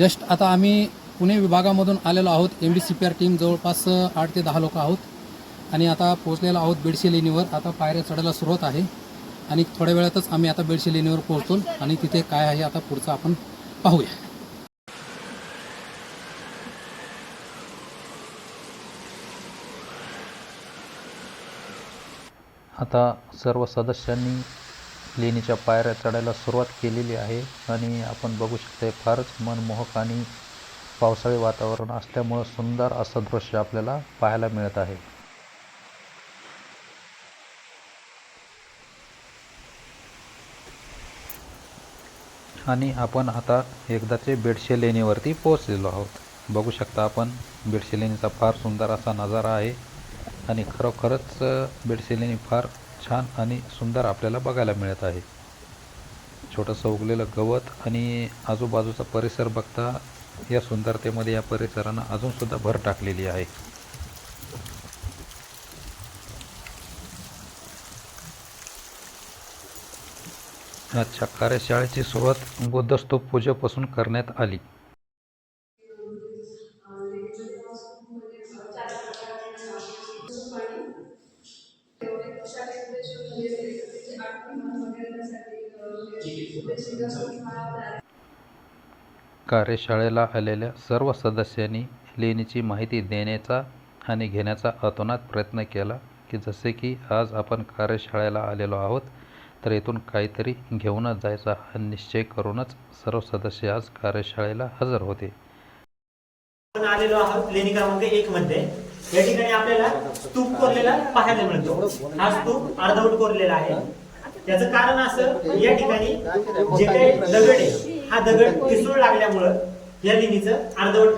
Just आता आम्ही पुणे विभागामधून आलेलो आहोत. MD-CPR टीम जवळपास 8 ते 10 लोक आहोत आणि आता पोहोचलेलो आहोत बेडशी लेणीवर. आता पायऱ्या चढायला सुरुवात आहे आणि थोड्या वेळातच आम्ही आता बेडशी लेणीवर पोहोचतो आणि तिथे काय आहे आता पुढचं आपण पाहूया. आता सर्व सदस्यांनी लेणीच्या पायऱ्या चढायला सुरुवात केलेली आहे आणि आपण बघू शकता फारच मनमोहक आणि पावसाळी वातावरण असल्यामुळं सुंदर असं दृश्य आपल्याला पाहायला मिळत आहे. आणि आपण आता एकदाचे बेडशे लेणीवरती पोहोचलेलो आहोत. बघू शकता आपण बेडशे लेणीचा फार सुंदर असा नजारा आहे आणि खरोखरच बेडशे लेणी फार छान आणि सुंदर आपल्याला बघायला मिळत आहे. छोटंसं उगलेलं गवत आणि आजूबाजूचा परिसर बघता या सुंदरतेमध्ये या परिसरानं अजूनसुद्धा भर टाकलेली आहे. आजच्या कार्यशाळेची सुरुवात बुद्धस्तूप पूजेपासून करण्यात आली. कार्यशाळेला आलेल्या सर्व सदस्यांनी लेणीची माहिती देण्याचा आणि घेण्याचा अतोनात प्रयत्न केला की जसे की आज आपण कार्यशाळेला आलेलो आहोत तर इथून काहीतरी घेऊनच जायचा हा निश्चय करूनच सर्व सदस्य आज कार्यशाळेला हजर होते. आपण आलेलो आहोत लेणी क्रमांक 1 मध्ये. या ठिकाणी आपल्याला स्तूप कोरलेला पाहायला मिळतो. हा स्तूप अर्धवट कोरलेला आहे. त्याचं कारण असं या ठिकाणी जे काही दगड आहे हा दगड ठिसूळ लागल्यामुळं या लेणीचं अर्धवट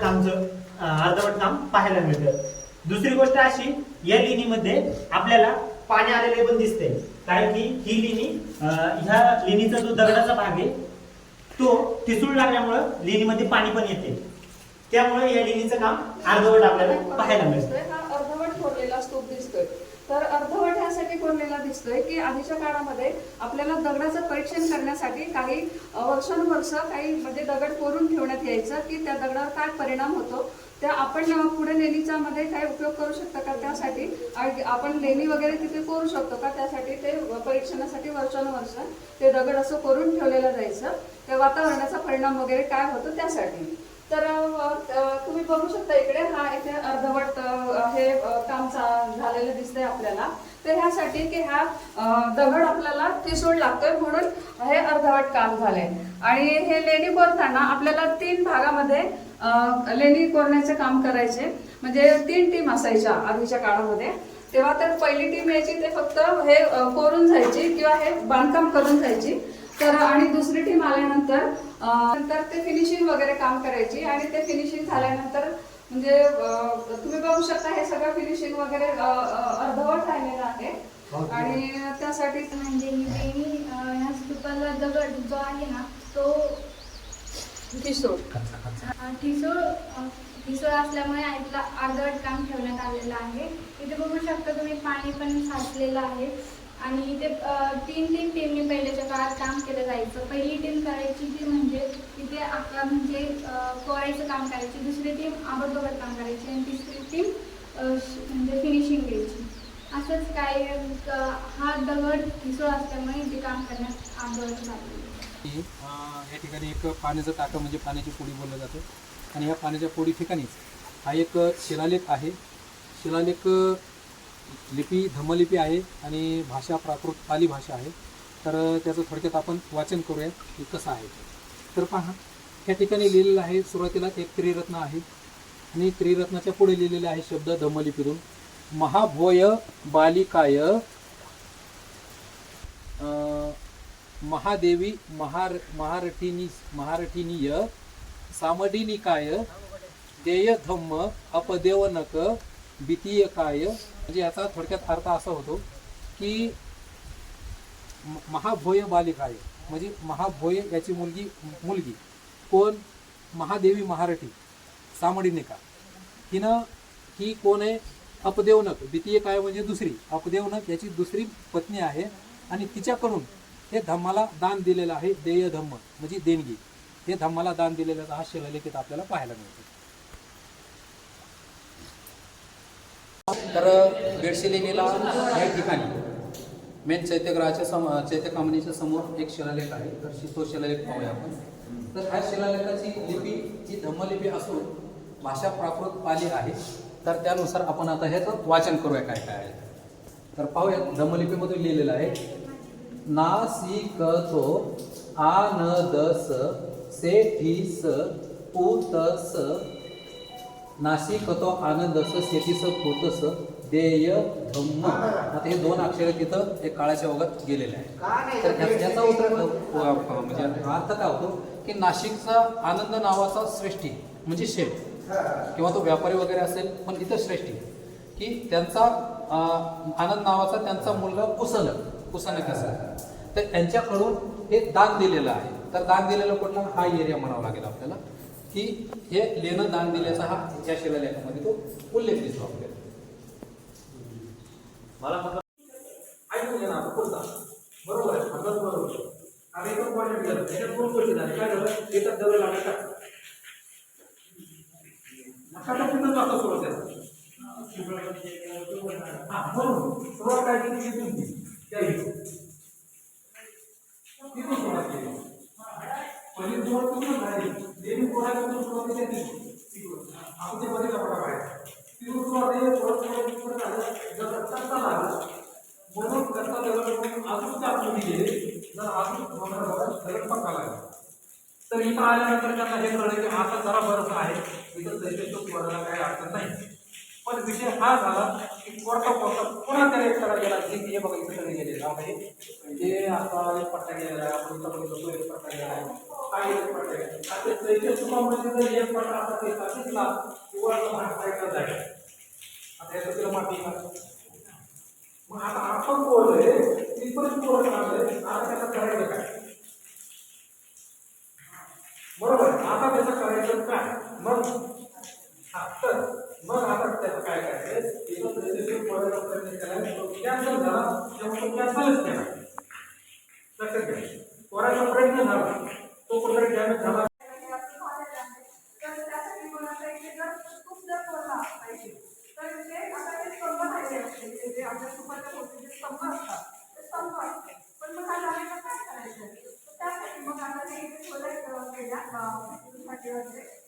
काम पाहायला मिळतं. दुसरी गोष्ट अशी या लेणीमध्ये आपल्याला पाणी आलेले पण दिसते कारण की ही लेणी ह्या लेणीचा जो दगडाचा भाग आहे तो ठिसूळ लागल्यामुळं लेणीमध्ये पाणी पण येते. त्यामुळे या लेणीचं काम अर्धवट आपल्याला पाहायला मिळतं. हा अर्धवट कोरलेला स्तूप दिसतोय. तर अर्धवट ह्यासाठी कोरलेला दिसतोय की आधीच्या काळामध्ये आपल्याला दगडाचं परीक्षण करण्यासाठी काही वर्षानुवर्ष काही म्हणजे दगड कोरून ठेवण्यात यायचं की त्या दगडावर काय परिणाम होतो त्या आपण पुढे लेणीचा मध्ये काय उपयोग करू शकतो का त्यासाठी आपण लेणी वगैरे तिथे कोरू शकतो का त्यासाठी ते परीक्षणासाठी वर्षानुवर्ष ते दगड असं कोरून ठेवलेलं जायचं. त्या वातावरणाचा परिणाम वगैरे काय होतो त्यासाठी. तर तुम्ही बघू शकता इकडे हा इथे अर्धवट हे काम झालेलं दिसतंय आपल्याला. तर ह्यासाठी की हा दगड आपल्याला ठिसूळ लागतोय म्हणून हे अर्धवट काम झालंय. आणि हे लेणी कोरताना आपल्याला 3 भागामध्ये लेणी कोरण्याचे काम करायचे. म्हणजे 3 टीम असायच्या आधीच्या काळामध्ये. तेव्हा तर पहिली टीम यायची ते फक्त हे कोरून जायची किंवा हे बांधकाम करून जायची. तर आणि दुसरी टीम आल्यानंतर ते फिनिशिंग वगैरे काम करायची. आणि ते फिनिशिंग झाल्यानंतर म्हणजे तुम्ही बघू शकता हे सगळं फिनिशिंग वगैरे अर्धवट राहिलेलं आहे. आणि त्यासाठी म्हणजे ह्या स्तूपाला दगड जो आहे ना तो ठिसूळ असल्यामुळे इथला अर्धवट काम ठेवण्यात आलेलं आहे. इथे बघू शकता तुम्ही पाणी पण साचलेलं आहे. आणि इथे 3 टीमने पहिल्याच्या काळात काम केलं जायचं. पहिली टीम करायची ती म्हणजे तिथे म्हणजे कोरायचं काम करायची. दुसरी टीम आबडधोबड काम करायची आणि तिसरी टीम म्हणजे फिनिशिंग द्यायची. असंच काय हा दगड ठिसूळ असल्यामुळे इथे काम करण्यात आंदोलन झालं. या ठिकाणी एक पाण्याचं टाकं म्हणजे पाण्याची पोडी बोललं जातं आणि ह्या पाण्याच्या पोडी ठिकाणीच हा एक शिलालेख आहे. शिलालेख लिपी धम्मलिपी आहे आणि भाषा प्राकृत पाली भाषा आहे. तर त्याचं थोडक्यात आपण वाचन करूया की कसं आहे. तर पहा या ठिकाणी लिहिलेलं आहे सुरुवातीला एक त्रिरत्न आहे आणि त्रिरत्नाच्या पुढे लिहिलेला आहे शब्द धम्मलिपीतून महाभोय बालिकाय महादेवी महारठिनीय सामडिनिकाय देय धम्म अपदेवनक द्वितीयकाय. म्हणजे याचा थोडक्यात अर्थ असा होतो की महाभोय बालिकाय म्हणजे महाभोय याची मुलगी कोण महादेवी महारठी सामडिनिका ही कोण आहे अपदेवनक द्वितीय काय म्हणजे दुसरी अपदेवनक याची दुसरी पत्नी आहे आणि तिच्याकडून हे धम्माला दान दिलेलं आहे. देय धम्म म्हणजे देणगी. हे धम्माला दान दिलेल्याचा हा शिलालेख इथं आपल्याला पाहायला मिळतो. तर बेडशी लेणीला या ठिकाणी मेन चैत्यग्रहाच्या चैत्यकामणीच्या समोर एक शिलालेख आहे. तर तो शिलालेख पाहूया आपण. तर ह्या शिलालेखाची लिपी ही धम्मलिपी असून भाषा प्राकृत पाली आहे. तर त्यानुसार आपण आता ह्याचं वाचन करूया काय काय आहे. तर पाहूया धम्मलिपीमधून लिहिलेलं आहे. नासिकतो आनदस सेठीस पुतस नासिकतो आनंदस सेठीस पुतस देय धम्म. आता हे दोन अक्षरे तिथं एक काळाच्या ओघात गेलेले आहे. तर याचा उत्तर म्हणजे अर्थ काय होतो की नाशिकचा आनंद नावाचा श्रेष्ठी म्हणजे शेठ किंवा तो व्यापारी वगैरे असेल, पण इथं श्रेष्ठी की त्यांचा आनंद नावाचा त्यांचा मुलगा कुसनक असेल, तर त्यांच्याकडून हे दान दिलेलं आहे. तर दान दिलेलं कुठला हा एरिया म्हणावा लागेल आपल्याला की हे लेणं दान दिल्याचा हा या शिलालेखामध्ये तो उल्लेख दिसतो आपल्याला. मला ऐकून घ्या ना पुढचा. बरोबर आहे, बरोबर. आणि एकच पॉईंट झालं, त्याच्यात दोन गोष्टी झाल्या. काय झालं, एकाच दगड लागला नकाटा तिथं जातो सुरुवात आहे. म्हणून सुरुवात काय केली तिथून सुरुवात केली. पहिली सुरुवात कुठून झाली, देवी कोणाकडून सुरुवात केली आपण ते मध्ये कपडा पाहिजे तिथून सुरुवात आहे. थोडं झालं जर रक्ताचा लागला म्हणून रक्ता दगड अजून आतमध्ये गेले. जर अजून दगड पक्का लागला तर इथं आल्यानंतर त्यांना हे कळलं की आता जरा बरंच आहे, इथं दैत्य कोणाला काही अडचण नाही. पण विषय हा झाला की कोर्टा पुन्हा त्याला एक कडा गेला की हे बघा इथं कडे गेलेला आहे, म्हणजे आता एक पट्टा गेलेला आहे, आपण इथं बघितलं एक पट्टा गेला आहे, काय एक पट्टा गेला. आता दैत्य चुकामध्ये जर एक पट्टा आता ते सांगितला किंवा भाग साईडला जायला आता याचं तिला माती मग आता आपण बोललोय तिथपर्यंत बोलत राहतोय. आता त्याचं करायचं काय, बरोबर. आता त्याचं करायचं काय मग तर मग आता त्याचं काय करायचं कॅन्सल झाला तेव्हा तो कॅन्सलच केला. लक्षात घ्या, पोराचा प्रयत्न झाला तो कुठेतरी डॅमेज झाला.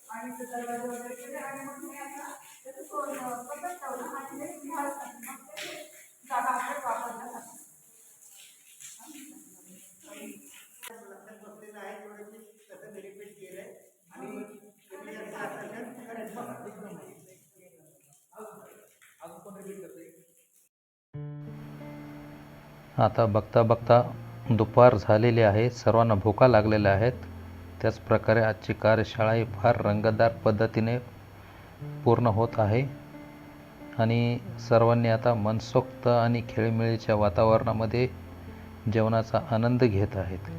आणि ते दरवाजे वगैरे केले आणि मग मी आता त्याचं पद्धत ठेवलं आणि हे विहारसाठी मग ते जागा आपल्याला वापरण्यासाठी. आता बघता बघता दुपार झालेली आहे, सर्वांना भुका लागलेल्या आहेत. त्याचप्रकारे आजची कार्यशाळा ही फार रंगतदार पद्धतीने पूर्ण होत आहे आणि सर्वांनी आता मनसोक्त आणि खेळीमेळीच्या वातावरणामध्ये जेवणाचा आनंद घेत आहेत.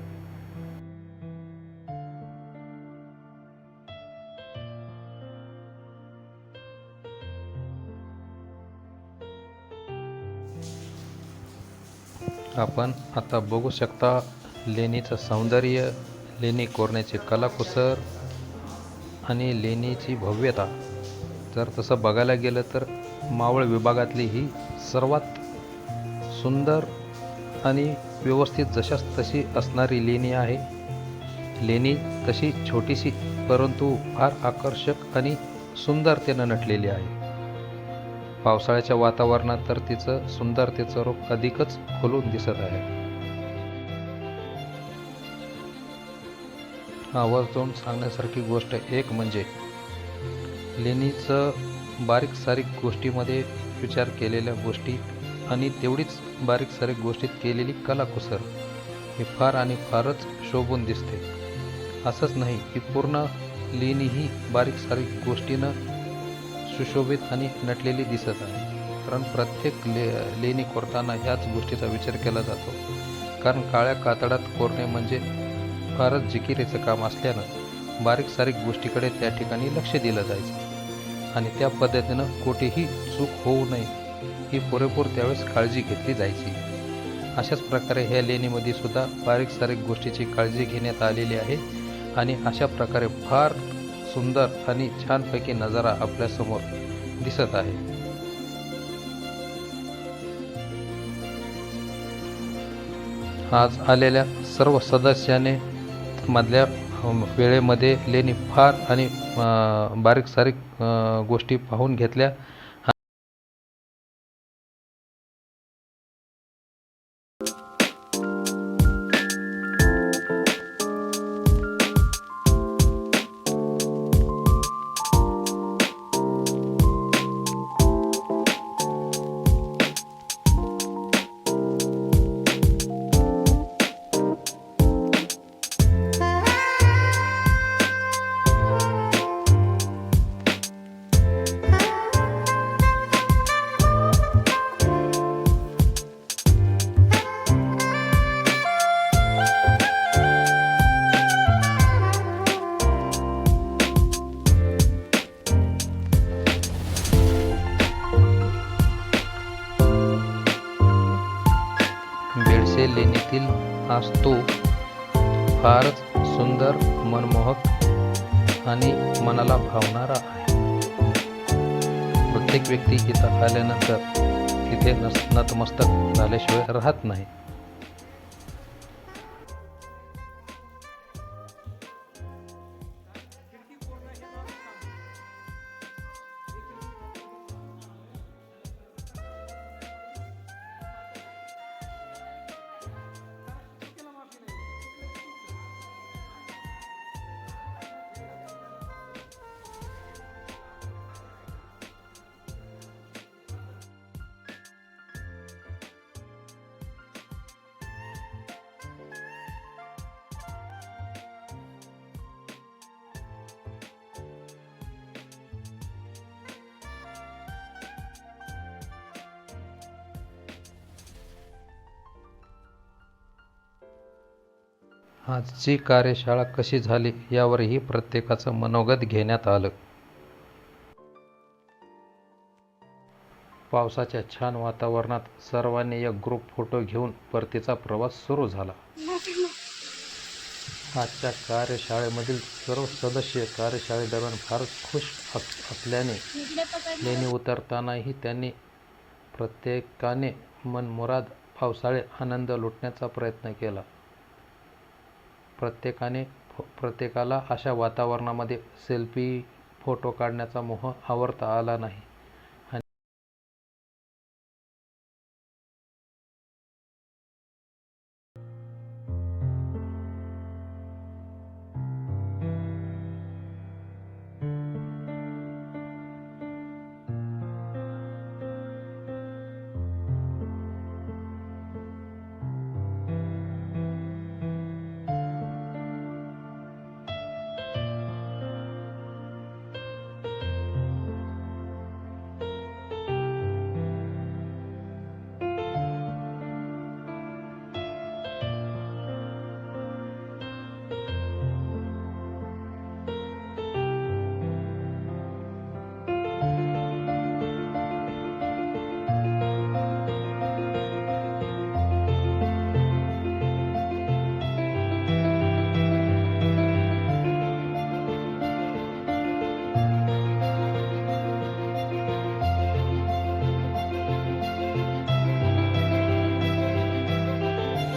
आपण आता बघू शकता लेणीचं सौंदर्य, लेणी कोरण्याची कलाकुसर आणि लेणीची भव्यता. जर तसं बघायला गेलं तर मावळ विभागातली ही सर्वात सुंदर आणि व्यवस्थित जशास तशी असणारी लेणी आहे. लेणी तशी छोटीशी परंतु फार आकर्षक आणि सुंदरतेनं नटलेली आहे. पावसाळ्याच्या वातावरणात तर तिचं सुंदरतेचं रूप अधिकच खुलून दिसत आहे. आवर्जून सांगण्यासारखी गोष्ट एक म्हणजे लेणीचं बारीक सारीक गोष्टीमध्ये विचार केलेल्या गोष्टी आणि तेवढीच बारीक सारीक गोष्टीत केलेली कलाकुसर हे फार आणि फारच शोभून दिसते. असंच नाही की पूर्ण लेणी ही बारीक सारीक गोष्टीनं सुशोभित आणि नटलेली दिसत आहे. कारण प्रत्येक लेणी कोरताना ह्याच गोष्टीचा विचार केला जातो. कारण काळ्या कातडात कोरणे म्हणजे फारच जिकिरीचं काम असल्यानं बारीक सारीक गोष्टीकडे त्या ठिकाणी लक्ष दिलं जायचं आणि त्या पद्धतीनं कुठेही चूक होऊ नये ही पुरेपूर त्यावेळेस काळजी घेतली जायची. अशाच प्रकारे ह्या लेणीमध्ये सुद्धा बारीक सारीक गोष्टीची काळजी घेण्यात आलेली आहे आणि अशा प्रकारे फार सुंदर आणि छानपैकी नजारा आपल्यासमोर दिसत आहे. आज आलेल्या सर्व सदस्याने मधल्या वेळेमध्ये लेणी फार आणि बारीक सारीक गोष्टी पाहून घेतल्या. बेडसे लेणीतील हा स्तूप फारच सुंदर, मनमोहक आणि मनाला भावणारा आहे. प्रत्येक व्यक्ती इथं आल्यानंतर तिथे नतमस्तक झाल्याशिवाय राहत नाही. आजची कार्यशाळा कशी झाली यावरही प्रत्येकाचं मनोगत घेण्यात आलं. पावसाच्या छान वातावरणात सर्वांनी एक ग्रुप फोटो घेऊन परतीचा प्रवास सुरू झाला. आजच्या कार्यशाळेमधील सर्व सदस्य कार्यशाळेदरम्यान फारच खुश असल्याने लेणी उतरतानाही त्यांनी प्रत्येकाने मनमुराद पावसाळे आनंद लुटण्याचा प्रयत्न केला. प्रत्येकाला अशा वातावरणामध्ये सेल्फी फोटो काढण्याचा मोह आवरता आला नाही.